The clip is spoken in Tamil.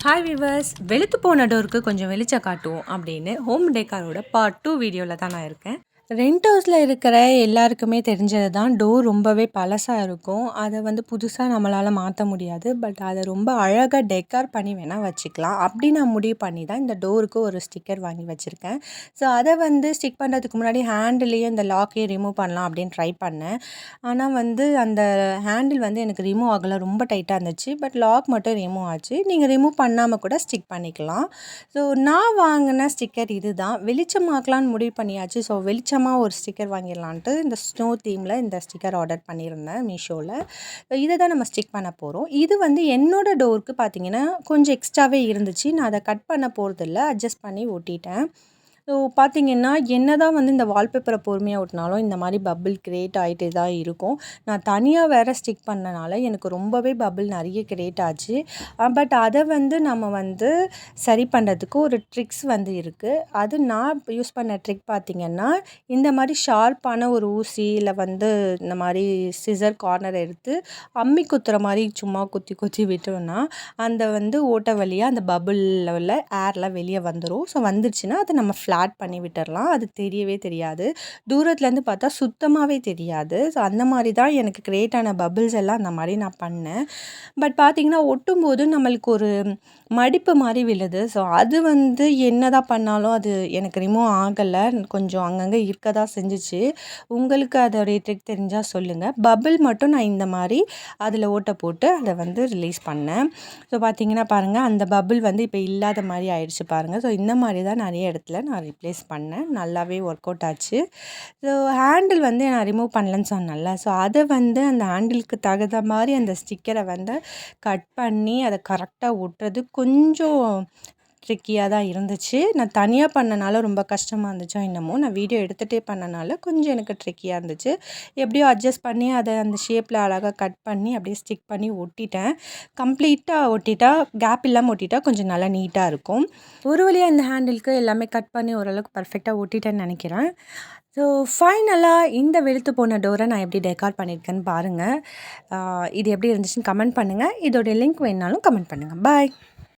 ஹாய் விவர்ஸ், வெளுத்து போன டோருக்கு கொஞ்சம் வெளிச்சம் காட்டுவோம் அப்படின்னு ஹோம் டேக்காரோட பார்ட் 2 வீடியோவில் தான் நான் இருக்கேன். ரெண்ட் ஹவுஸில் இருக்கிற எல்லாருக்குமே தெரிஞ்சது தான், டோர் ரொம்பவே பழசாக இருக்கும். அதை வந்து புதுசாக நம்மளால் மாற்ற முடியாது. பட் அதை ரொம்ப அழகாக டெக்கார் பண்ணி வேணால் வச்சுக்கலாம். அப்படி நான் முடிவு பண்ணி தான் இந்த டோருக்கு ஒரு ஸ்டிக்கர் வாங்கி வச்சுருக்கேன். ஸோ அதை வந்து ஸ்டிக் பண்ணுறதுக்கு முன்னாடி ஹேண்டிலையும் இந்த லாக்கையும் ரிமூவ் பண்ணலாம் அப்படின்னு ட்ரை பண்ணேன். ஆனால் வந்து அந்த ஹேண்டில் வந்து எனக்கு ரிமூவ் ஆகலை, ரொம்ப டைட்டாக இருந்துச்சு. பட் லாக் மட்டும் ரிமூவ் ஆச்சு. நீங்கள் ரிமூவ் பண்ணாமல் கூட ஸ்டிக் பண்ணிக்கலாம். ஸோ நான் வாங்கின ஸ்டிக்கர் இது தான். வெளிச்சமாக்கலான்னு முடிவு பண்ணியாச்சு. ஸோ வெளிச்சமாக ஒரு ஸ்டிக்கர் வாங்கிடலான்ட்டு இந்த ஸ்னோ தீமில் இந்த ஸ்டிக்கர் ஆர்டர் பண்ணியிருந்தேன் மீஷோவில். இதை தான் நம்ம ஸ்டிக் பண்ண போகிறோம். இது வந்து என்னோடய டோருக்கு பார்த்திங்கன்னா கொஞ்சம் எக்ஸ்ட்ராவே இருந்துச்சு. நான் அதை கட் பண்ண போகிறதில்ல, அட்ஜஸ்ட் பண்ணி ஒட்டிட்டேன். ஸோ பார்த்திங்கன்னா, என்ன தான் வந்து இந்த வால்பேப்பரை பொறுமையாக ஒட்டினாலும் இந்த மாதிரி பபிள் கிரியேட் ஆகிட்டே தான் இருக்கும். நான் தனியாக வேறு ஸ்டிக் பண்ணனால எனக்கு ரொம்பவே பபிள் நிறைய கிரியேட் ஆச்சு. பட் அதை வந்து நம்ம வந்து சரி பண்ணுறதுக்கு ஒரு ட்ரிக்ஸ் வந்து இருக்குது. அது நான் யூஸ் பண்ண ட்ரிக் பார்த்திங்கன்னா, இந்த மாதிரி ஷார்ப்பான ஒரு ஊசி இல்லை வந்து இந்த மாதிரி சிசர் கார்னர் எடுத்து அம்மி குத்துற மாதிரி சும்மா குத்தி குத்தி விட்டோம்னா அந்த வந்து ஓட்டை வழியாக அந்த பபிளில் உள்ள ஏர்லாம் வெளியே வந்துடும். ஸோ வந்துருச்சுன்னா அதை நம்ம ஃப்ளாட் பண்ணி விட்டுறலாம். அது தெரியவே தெரியாது. தூரத்துலேருந்து பார்த்தா சுத்தமாகவே தெரியாது. ஸோ அந்த மாதிரி தான் எனக்கு கிரியேட் ஆன பபிள்ஸ் எல்லாம் அந்த மாதிரி நான் பண்ணேன். பட் பார்த்திங்கன்னா, ஒட்டும்போது நம்மளுக்கு ஒரு மடிப்பு மாதிரி விழுது. ஸோ அது வந்து என்ன தான் பண்ணாலும் அது எனக்கு ரிமூவ் ஆகலை. கொஞ்சம் அங்கங்கே இருக்க தான் செஞ்சிச்சு. உங்களுக்கு அதோடைய ட்ரிக் தெரிஞ்சால் சொல்லுங்கள். பபிள் மட்டும் நான் இந்த மாதிரி அதில் ஓட்டை போட்டு அதை வந்து ரிலீஸ் பண்ணேன். ஸோ பார்த்திங்கன்னா பாருங்கள், அந்த பபிள் வந்து இப்போ இல்லாத மாதிரி ஆயிடுச்சு பாருங்கள். ஸோ இந்த மாதிரி தான் நிறைய இடத்துல நான் ரிப்ளேஸ் பண்ணேன். நல்லாவே ஒர்க் அவுட் ஆச்சு. ஸோ ஹேண்டில் வந்து நான் ரிமூவ் பண்ணலன்னு சொன்னேன்ல. ஸோ அதை வந்து அந்த ஹேண்டிலுக்கு தகுந்த மாதிரி அந்த ஸ்டிக்கரை வந்து கட் பண்ணி அதை கரெக்டாக ஒட்டுறது கொஞ்சம் ட்ரிக்கியாக தான் இருந்துச்சு. நான் தனியாக பண்ணனால ரொம்ப கஷ்டமாக இருந்துச்சோ என்னமோ, நான் வீடியோ எடுத்துகிட்டே பண்ணனால கொஞ்சம் எனக்கு ட்ரிக்கியாக இருந்துச்சு. எப்படியோ அட்ஜஸ்ட் பண்ணி அதை அந்த ஷேப்பில் அழகாக கட் பண்ணி அப்படியே ஸ்டிக் பண்ணி ஒட்டிட்டேன். கம்ப்ளீட்டாக ஒட்டிட்டா, கேப் இல்லாமல் ஒட்டிட்டா கொஞ்சம் நல்லா நீட்டாக இருக்கும். ஒரு வழியாக இந்த ஹேண்டிலுக்கு எல்லாமே கட் பண்ணி ஓரளவுக்கு பர்ஃபெக்டாக ஒட்டிட்டேன்னு நினைக்கிறேன். ஸோ ஃபைனலாக இந்த வெளுத்து போன டோரை நான் எப்படி டெக்கார் பண்ணியிருக்கேன்னு பாருங்கள். இது எப்படி இருந்துச்சுன்னு கமெண்ட் பண்ணுங்கள். இதோடைய லிங்க் வேணுனாலும் கமெண்ட் பண்ணுங்கள். பாய்.